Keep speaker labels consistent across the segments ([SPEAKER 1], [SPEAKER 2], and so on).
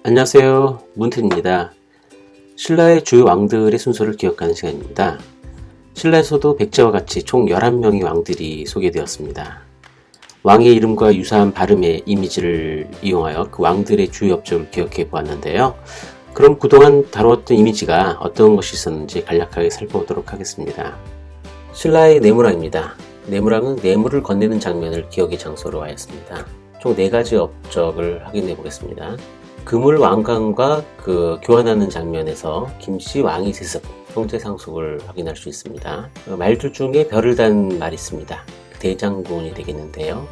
[SPEAKER 1] 안녕하세요, 문튼입니다. 신라의 주요 왕들의 순서를 기억하는 시간입니다. 신라에서도 백제와 같이 총 11명의 왕들이 소개되었습니다. 왕의 이름과 유사한 발음의 이미지를 이용하여 그 왕들의 주요 업적을 기억해 보았는데요. 그럼 그동안 다루었던 이미지가 어떤 것이 있었는지 간략하게 살펴보도록 하겠습니다. 신라의 내무랑입니다. 내무랑은 뇌물을 건네는 장면을 기억의 장소로 하였습니다. 총 4가지 업적을 확인해 보겠습니다. 금을 왕관과 교환하는 장면에서 김씨 왕이 세습, 형제 상속을 확인할 수 있습니다. 말들 중에 별을 단 말이 있습니다. 대장군이 되겠는데요.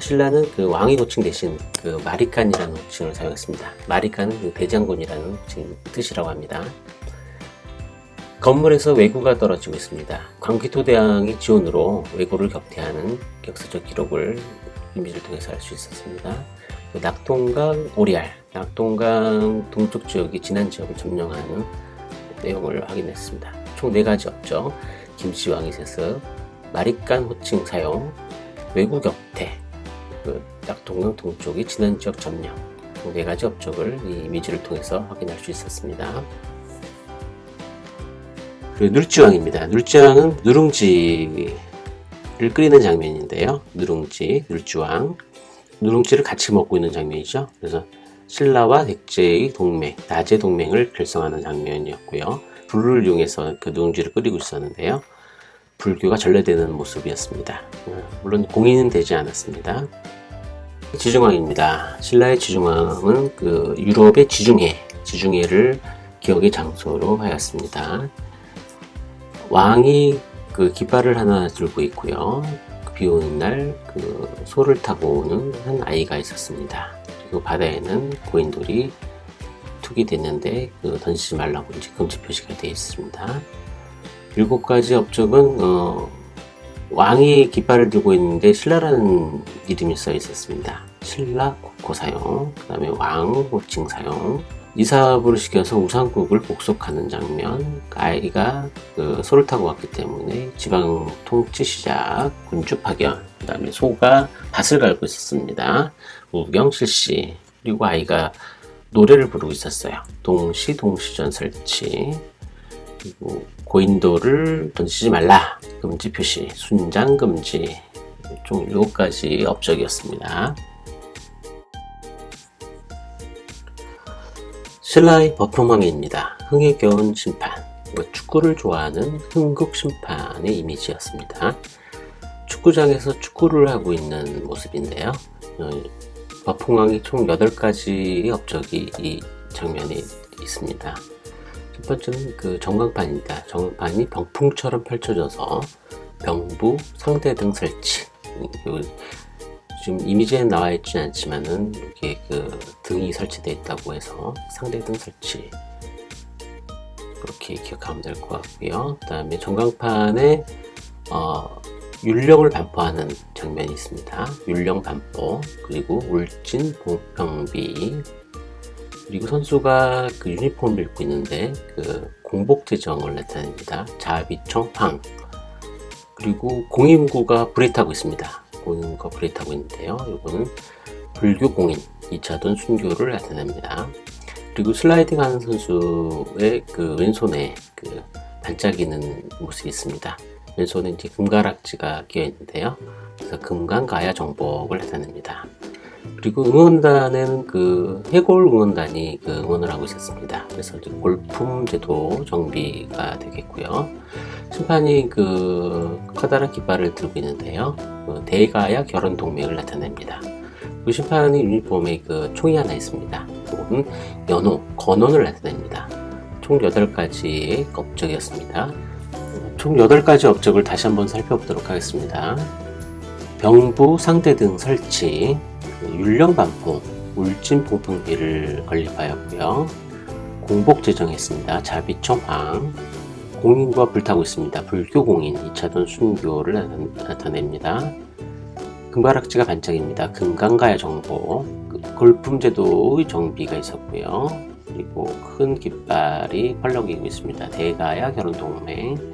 [SPEAKER 1] 신라는 왕의 호칭 대신 마리칸이라는 호칭을 사용했습니다. 마리칸은 대장군이라는 뜻이라고 합니다. 건물에서 왜구가 떨어지고 있습니다. 광기토대왕의 지원으로 왜구를 격퇴하는 역사적 기록을 이미지를 통해서 알 수 있었습니다. 낙동강 오리알, 낙동강 동쪽 지역이 진안 지역을 점령하는 내용을 확인했습니다. 총 4가지 업적, 김씨 왕의 세습, 마리칸 호칭 사용, 왜구 격퇴, 낙동강 동쪽이 진안 지역 점령, 총 4가지 업적을 이 이미지를 통해서 확인할 수 있었습니다. 눌지왕입니다. 눌지왕은 누룽지를 끓이는 장면인데요. 누룽지, 눌지왕. 누룽지를 같이 먹고 있는 장면이죠. 그래서 신라와 백제의 동맹, 나제 동맹을 결성하는 장면이었고요. 불을 이용해서 누룽지를 끓이고 있었는데요. 불교가 전래되는 모습이었습니다. 물론 공인은 되지 않았습니다. 지중왕입니다. 신라의 지중왕은 유럽의 지중해를 기억의 장소로 하였습니다. 왕이 깃발을 하나 들고 있고요. 비 오는 날 소를 타고 오는 한 아이가 있었습니다. 그리고 바다에는 고인돌이 툭이 됐는데 던지지 말라고 이제 금지 표시가 되어 있습니다. 7가지 업적은 왕이 깃발을 들고 있는데 신라라는 이름이 써 있었습니다. 신라 국호 사용, 그 다음에 왕 호칭 사용, 이사부를 시켜서 우상국을 복속하는 장면, 아이가 소를 타고 왔기 때문에 지방 통치 시작, 군주 파견, 그 다음에 소가 밭을 갈고 있었습니다. 우경 실시, 그리고 아이가 노래를 부르고 있었어요. 동시전 설치, 그리고 고인돌을 던지지 말라, 금지 표시, 순장 금지, 총 7가지 업적이었습니다. 신라의 버풍왕입니다. 흥에 겨운 심판, 축구를 좋아하는 흥국 심판의 이미지였습니다. 축구장에서 축구를 하고 있는 모습인데요. 버풍왕이 총 8가지의 업적이 이 장면에 있습니다. 첫 번째는 정강판입니다. 정강판이 병풍처럼 펼쳐져서 병부, 상대 등 설치. 지금 이미지에 나와 있지는 않지만은 이게 등이 설치되어 있다고 해서 상대등 설치, 그렇게 기억하면 될 것 같고요. 그 다음에 전광판에 율령을 반포하는 장면이 있습니다. 율령 반포, 그리고 울진 봉평비, 그리고 선수가 유니폼을 입고 있는데 공복 제정을 나타냅니다. 자비청 황, 그리고 공인구가 불에 타고 있습니다. 공인과 불에 타고 있는데요. 이거는 불교 공인 2차전 순교를 나타냅니다. 그리고 슬라이딩 하는 선수의 왼손에 반짝이는 모습이 있습니다. 왼손에 이제 금가락지가 끼어 있는데요. 그래서 금강가야 정복을 나타냅니다. 그리고 응원단에는 해골 응원단이 응원을 하고 있었습니다. 그래서 이제 골품 제도 정비가 되겠고요. 심판이 커다란 깃발을 들고 있는데요. 대가야 결혼 동맹을 나타냅니다. 심판의 유니폼에 총이 하나 있습니다. 이거는 연호, 건원을 나타냅니다. 총 8가지의 업적이었습니다. 총 8가지 업적을 다시 한번 살펴보도록 하겠습니다. 병부, 상대 등 설치, 율령 반포, 울진 봉평비를 건립하였고요. 공복 제정했습니다. 자비청황, 공인과 불타고 있습니다. 불교 공인 2차전 순교를 나타냅니다. 금가락지가 반짝입니다. 금강가야 정보, 골품제도의 정비가 있었고요. 그리고 큰 깃발이 펄럭이고 있습니다. 대가야 결혼동맹,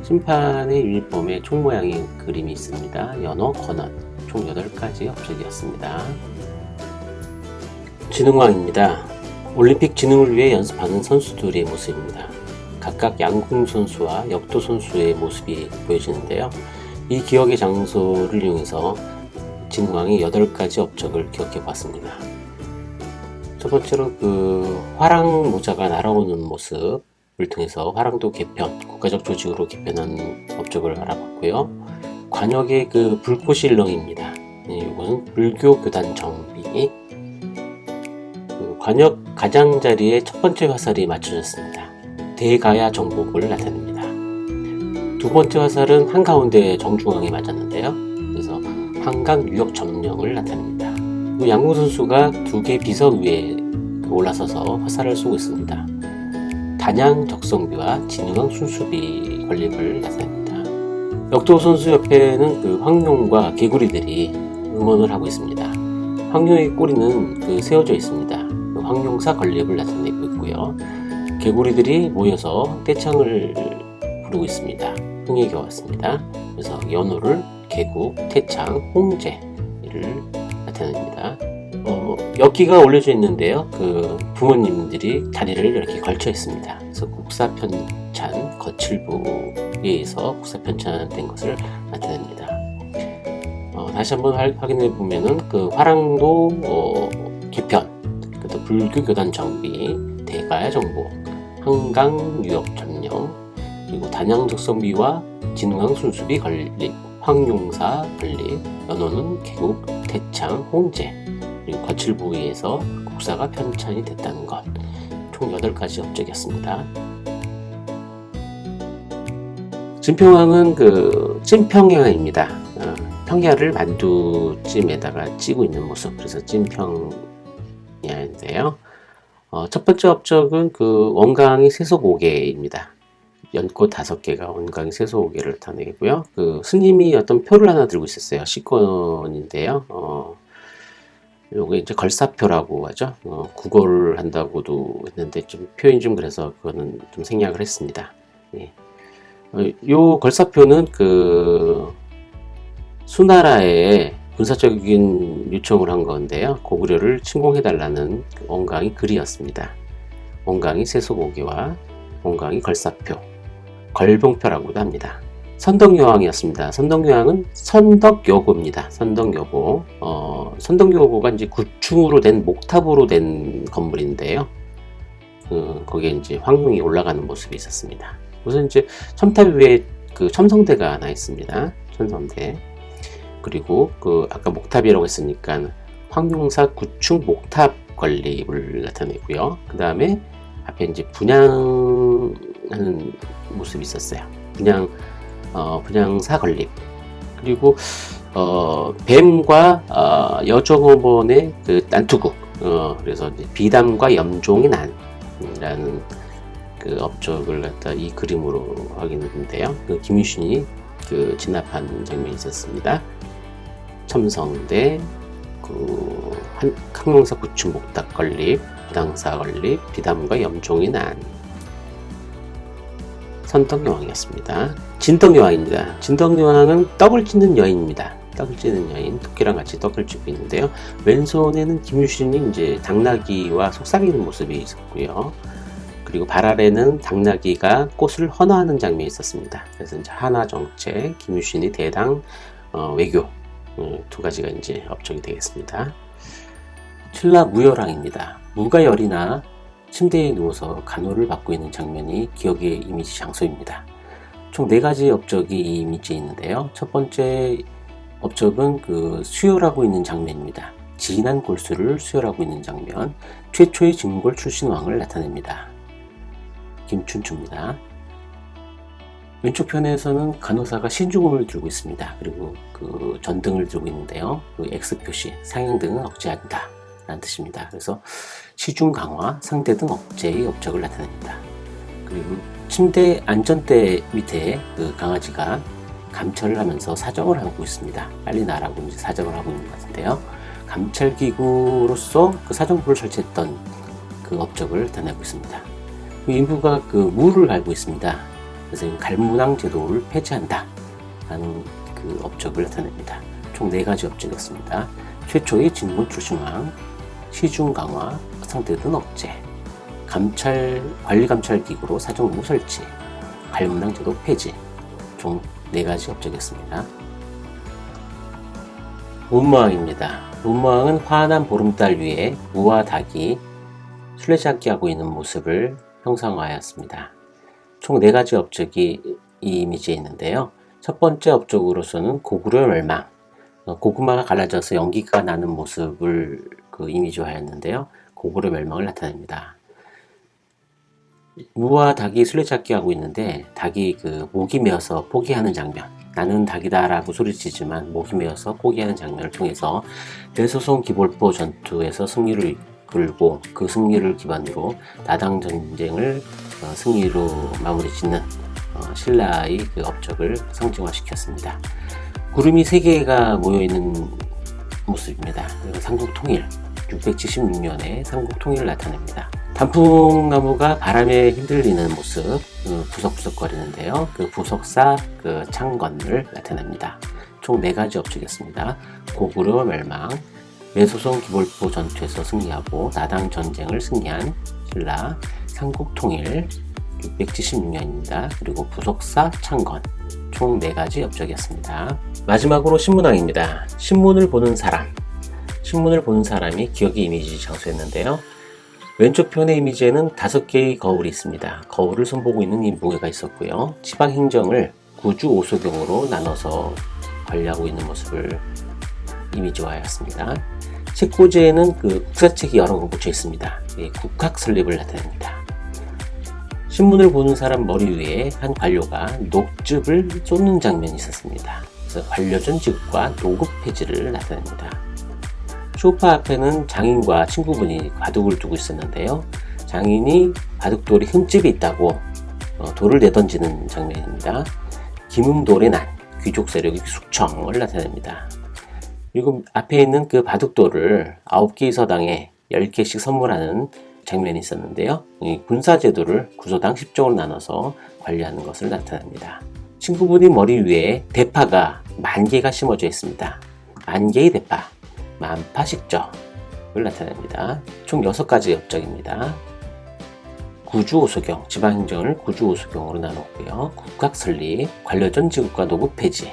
[SPEAKER 1] 심판의 유니폼에 총 모양의 그림이 있습니다. 연어, 건원, 총 8가지 업적이었습니다. 진흥왕입니다. 올림픽 진흥을 위해 연습하는 선수들의 모습입니다. 각각 양궁 선수와 역도 선수의 모습이 보여지는데요. 이 기억의 장소를 이용해서 진흥왕이 8가지 업적을 기억해 보았습니다. 첫 번째로 화랑 모자가 날아오는 모습을 통해서 화랑도 개편, 국가적 조직으로 개편한 업적을 알아봤고요. 관역의 불꽃 일렁입니다. 이것은 불교 교단 정비. 관역 가장자리에 첫 번째 화살이 맞춰졌습니다. 대가야 정복을 나타냅니다. 두 번째 화살은 한가운데 정중앙에 맞았는데요. 그래서 한강 유역 점령을 나타냅니다. 양궁 선수가 2개 비석 위에 올라서서 화살을 쏘고 있습니다. 단양 적성비와 진흥왕 순수비 건립을 나타냅니다. 역도 선수 옆에는 황룡과 개구리들이 응원을 하고 있습니다. 황룡의 꼬리는 세워져 있습니다. 황룡사 건립을 나타내고 있고요. 개구리들이 모여서 떼창을 부르고 있습니다. 흥에 겨웠습니다. 그래서 연호를 개국, 태창, 홍제를 나타냅니다. 엽기가 올려져 있는데요. 부모님들이 다리를 이렇게 걸쳐 있습니다. 그래서 국사편찬, 거칠부에 의해서 국사편찬된 것을 나타냅니다. 다시 한번 확인해 보면은 화랑도 개편, 또 불교교단 정비, 대가야 정복, 한강 유역 점령, 그리고 단양 적성비와 진흥왕 순수비 건립, 황룡사 건립, 연호는 개국, 태창, 홍제, 그리고 거칠부에 의해서 국사가 편찬이 됐다는 것, 총 8가지 업적이었습니다. 진평왕은 찐평야입니다. 평야를 만두찜에다가 찌고 있는 모습, 그래서 찐평야인데요. 첫 번째 업적은 원강이 세속 5개입니다. 연꽃 5개가 원강이 세속 5개를 나타내고요. 스님이 어떤 표를 하나 들고 있었어요. 시권인데요. 요게 이제 걸사표라고 하죠. 국어를 한다고도 했는데 좀 표현이 좀 그래서 그거는 좀 생략을 했습니다. 예. 요 걸사표는 수나라에 군사적인 요청을 한 건데요. 고구려를 침공해달라는 원강이 글이었습니다. 원강이 세속 5개와 원강이 걸사표, 걸봉표라고도 합니다. 선덕여왕이었습니다. 선덕여왕은 선덕여고입니다. 선덕여고. 선덕여고가 이제 구층으로 된 목탑으로 된 건물인데요. 거기에 이제 황룡이 올라가는 모습이 있었습니다. 우선 이제 첨탑 위에 첨성대가 하나 있습니다. 첨성대. 그리고 아까 목탑이라고 했으니까 황룡사 구층 목탑 건립을 나타내고요. 그 다음에 앞에 이제 분양하는 모습이 있었어요. 분양사 건립. 그리고 뱀과 여정어번의 난투극. 그래서 이제 비담과 염종의 난이라는 업적을 갖다 이 그림으로 확인했는데요. 김유신이 진압한 장면이 있었습니다. 첨성대, 항룡사 구층 목탑 건립, 부당사 건립, 비담과 염종의 난. 선덕여왕이었습니다. 진덕여왕입니다. 진덕여왕은 떡을 찢는 여인입니다. 떡을 찢는 여인, 토끼랑 같이 떡을 찢고 있는데요. 왼손에는 김유신이 이제 당나귀와 속삭이는 모습이 있었고요. 그리고 발 아래는 당나귀가 꽃을 헌화하는 장면이 있었습니다. 그래서 이제 한화 정책, 김유신이 대당, 외교, 2가지가 이제 업적이 되겠습니다. 신라 무열왕입니다. 무가 열이나 침대에 누워서 간호를 받고 있는 장면이 기억의 이미지 장소입니다. 총 4가지 업적이 이 이미지에 있는데요. 첫 번째 업적은 수혈하고 있는 장면입니다. 진한 골수를 수혈하고 있는 장면, 최초의 진골 출신 왕을 나타냅니다. 김춘추입니다. 왼쪽 편에서는 간호사가 신중음을 들고 있습니다. 그리고 전등을 들고 있는데요. X 표시, 상향등은 억제한다 라는 뜻입니다. 그래서 시중 강화, 상대등 억제의 업적을 나타냅니다. 그리고 침대 안전대 밑에 강아지가 감찰을 하면서 사정을 하고 있습니다. 빨리 나라고 이제 사정을 하고 있는 것 같은데요. 감찰기구로서 사정부를 설치했던 업적을 나타내고 있습니다. 인부가 무를 갈고 있습니다. 그래서 갈문왕 제도를 폐지한다 라는 업적을 나타냅니다. 총 4가지 업적이었습니다. 최초의 진문 출신왕, 시중 강화, 상대든 억제, 관리 감찰 기구로 사정무 설치, 관문당 제도 폐지, 총 4가지 업적이었습니다. 문무왕입니다. 문무왕은 환한 보름달 위에 무와 닭이 술래잡기 하고 있는 모습을 형상화하였습니다. 총 4가지 업적이 이 이미지에 있는데요. 첫 번째 업적으로서는 고구려 멸망, 고구마가 갈라져서 연기가 나는 모습을 이미지화하였는데요. 고구려 멸망을 나타냅니다. 무와 닭이 술래잡기 하고 있는데 닭이 목이 메어서 포기하는 장면, 나는 닭이다 라고 소리치지만 목이 메어서 포기하는 장면을 통해서 대소송 기볼포 전투에서 승리를 이끌고 그 승리를 기반으로 나당 전쟁을 승리로 마무리 짓는 신라의 업적을 상징화시켰습니다. 구름이 3개가 모여있는 모습입니다. 삼국 통일, 676년에 삼국 통일을 나타냅니다. 단풍나무가 바람에 흔들리는 모습, 부석부석거리는데요. 부석사 창건을 나타냅니다. 총 4가지 업적이었습니다. 고구려 멸망, 매소송 기볼포 전투에서 승리하고 나당 전쟁을 승리한 신라, 삼국 통일, 676년입니다. 그리고 부석사 창건, 총 4가지 업적이었습니다. 마지막으로 신문왕입니다. 신문을 보는 사람이 기억의 이미지 장수했는데요. 왼쪽 편의 이미지에는 5개의 거울이 있습니다. 거울을 손보고 있는 이 무게가 있었고요. 지방행정을 구주 오소경으로 나눠서 관리하고 있는 모습을 이미지화하였습니다. 책꽂이에는 국사책이 여러 권 붙여 있습니다. 국학 설립을 나타냅니다. 신문을 보는 사람 머리 위에 한 관료가 녹즙을 쏟는 장면이 있었습니다. 그래서 관료전 지급과 노급 폐지를 나타냅니다. 소파 앞에는 장인과 친구분이 바둑을 두고 있었는데요. 장인이 바둑돌이 흠집이 있다고 돌을 내던지는 장면입니다. 김음돌의 난, 귀족 세력의 숙청을 나타냅니다. 그리고 앞에 있는 바둑돌을 9개의 서당에 10개씩 선물하는 장면이 있었는데요. 이 군사제도를 구소당 10종으로 나눠서 관리하는 것을 나타냅니다. 친구분이 머리 위에 대파가 10,000개가 심어져 있습니다. 10,000개의 대파, 만파식적을 나타냅니다. 총 6가지 업적입니다. 구주오소경, 지방행정을 구주오소경으로 나눴고요. 국학설립, 관료전 지급과 노급 폐지,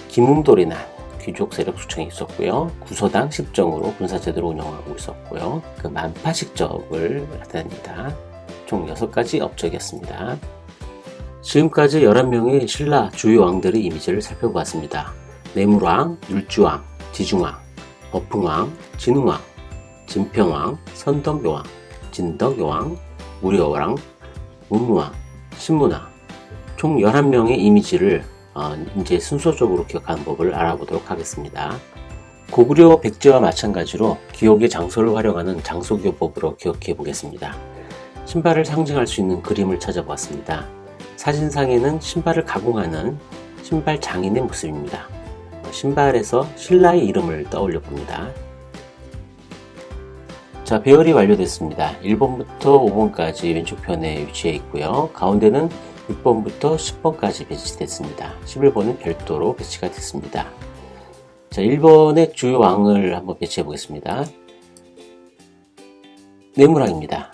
[SPEAKER 1] 김음돌의 난, 귀족 세력 수청이 있었고요. 구소당 10정으로 군사제도를 운영하고 있었고요. 만파식적을 나타냅니다. 총 6가지 업적이었습니다. 지금까지 11명의 신라 주요 왕들의 이미지를 살펴보았습니다. 내물왕, 율주왕, 지중왕, 버풍왕, 진흥왕, 진평왕, 선덕여왕, 진덕여왕, 우려왕, 문무왕, 신문왕, 총 11명의 이미지를 이제 순서적으로 기억하는 법을 알아보도록 하겠습니다. 고구려 백제와 마찬가지로 기억의 장소를 활용하는 장소기호법으로 기억해 보겠습니다. 신발을 상징할 수 있는 그림을 찾아보았습니다. 사진상에는 신발을 가공하는 신발 장인의 모습입니다. 신발에서 신라의 이름을 떠올려 봅니다. 자, 배열이 완료됐습니다. 1번부터 5번까지 왼쪽 편에 위치해 있고요. 가운데는 6번부터 10번까지 배치됐습니다. 11번은 별도로 배치가 됐습니다. 자, 1번의 주요 왕을 한번 배치해 보겠습니다. 내물왕입니다.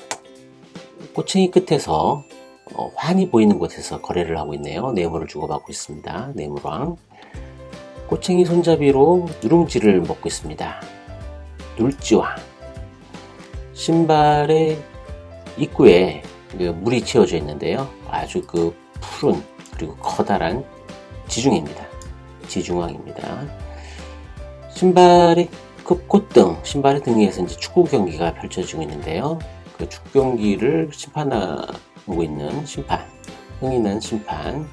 [SPEAKER 1] 꼬챙이 끝에서 환히 보이는 곳에서 거래를 하고 있네요. 뇌물을 주고받고 있습니다. 내물왕. 꼬챙이 손잡이로 누룽지를 먹고 있습니다. 눌지왕. 신발의 입구에 물이 채워져 있는데요. 아주 푸른 그리고 커다란 지중입니다. 지중왕입니다. 신발의 콧등, 신발의 등에서 이제 축구 경기가 펼쳐지고 있는데요. 그 축구 경기를 심판하고 있는 심판, 흥이 난 심판,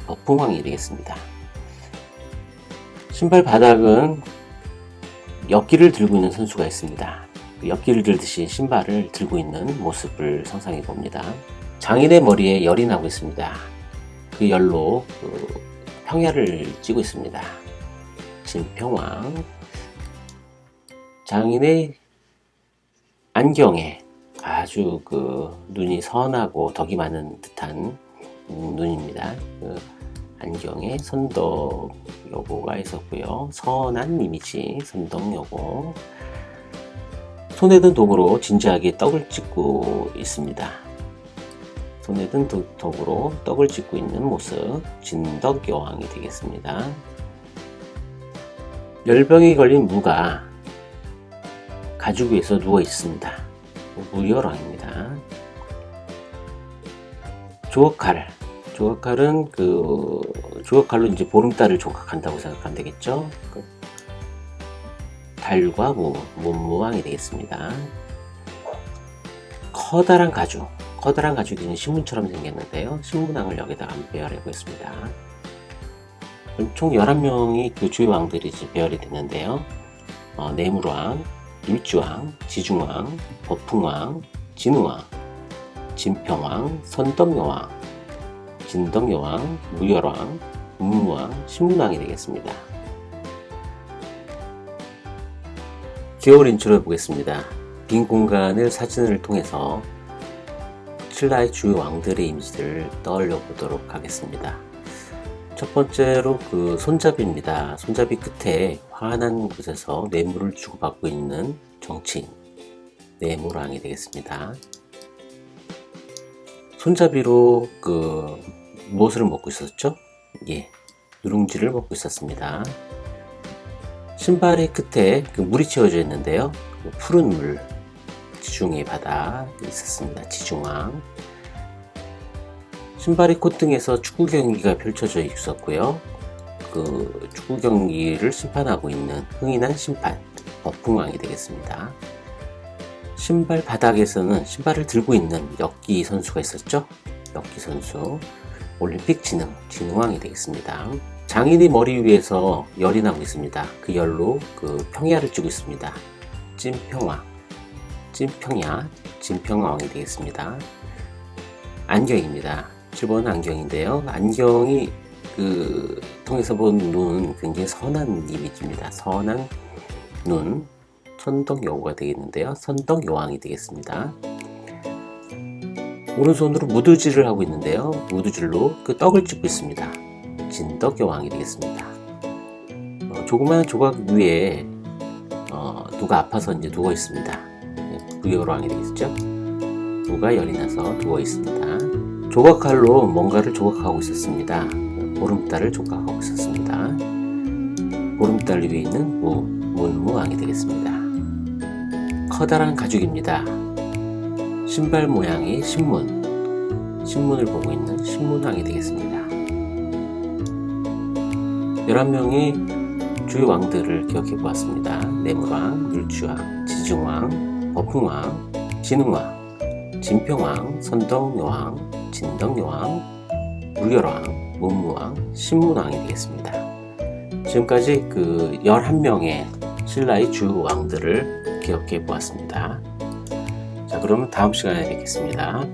[SPEAKER 1] 버풍왕이 되겠습니다. 신발 바닥은 엿기를 들고 있는 선수가 있습니다. 엿기를 들듯이 신발을 들고 있는 모습을 상상해 봅니다. 장인의 머리에 열이 나고 있습니다. 그 열로 평야를 찌고 있습니다. 진평왕. 장인의 안경에 아주 눈이 선하고 덕이 많은 듯한 눈입니다. 안경에 선덕 요고가 있었고요. 선한 이미지, 선덕 요고. 손에 든 도구로 진지하게 떡을 찢고 있습니다. 손에 든 도구로 떡을 찢고 있는 모습, 진덕여왕이 되겠습니다. 열병이 걸린 무가 가죽 위에서 누워 있습니다. 무열왕입니다. 조각칼은 조각칼로 이제 보름달을 조각한다고 생각하면 되겠죠. 달과 문무왕이 되겠습니다. 커다란 가죽이 신문처럼 생겼는데요. 신문왕을 여기다가 한번 배열해 보겠습니다. 총 11명이 그 주요 왕들이 배열이 됐는데요. 내물왕, 율주왕, 지중왕, 버풍왕, 진우왕, 진평왕, 선덕여왕, 진덕여왕, 무열왕, 문무왕, 신문왕이 되겠습니다. 기억을 인출해 보겠습니다. 빈 공간을 사진을 통해서 신라의 주요 왕들의 이미지를 떠올려 보도록 하겠습니다. 첫 번째로 그 손잡이입니다. 손잡이 끝에 환한 곳에서 뇌물을 주고받고 있는 정치인, 내물왕이 되겠습니다. 손잡이로 무엇을 먹고 있었죠? 누룽지를 먹고 있었습니다. 신발의 끝에 물이 채워져 있는데요. 푸른 물, 지중해 바다 있었습니다. 지중왕. 신발의 콧등에서 축구 경기가 펼쳐져 있었고요. 그 축구 경기를 심판하고 있는 흥인한 심판, 버풍왕이 되겠습니다. 신발 바닥에서는 신발을 들고 있는 엽기 선수가 있었죠. 엽기 선수, 올림픽 진흥왕이 되겠습니다. 장인의 머리 위에서 열이 나고 있습니다. 그 열로 평야를 찌고 있습니다. 진평왕이 되겠습니다. 안경입니다. 7번 안경인데요. 안경이 통해서 본 눈은 굉장히 선한 이미지입니다. 선한 눈, 선덕여우가 되겠는데요. 선덕여왕이 되겠습니다. 오른손으로 무드질을 하고 있는데요. 무드질로 떡을 찢고 있습니다. 진덕여왕이 되겠습니다. 조그마한 조각 위에 누가 아파서 이제 누워 있습니다. 무열왕이 되겠죠. 누가 열이 나서 누워 있습니다. 조각칼로 뭔가를 조각하고 있었습니다. 보름달을 조각하고 있었습니다. 보름달 위에 있는 문무왕이 되겠습니다. 커다란 가죽입니다. 신발 모양의 신문을 보고 있는 신문왕이 되겠습니다. 11명의 주요 왕들을 기억해 보았습니다. 내물왕, 율주왕, 지중왕, 버풍왕, 진흥왕, 진평왕, 선덕여왕, 진덕여왕, 무열왕, 문무왕, 신문왕이 되겠습니다. 지금까지 11명의 신라의 주요 왕들을 기억해 보았습니다. 자, 그러면 다음 시간에 뵙겠습니다.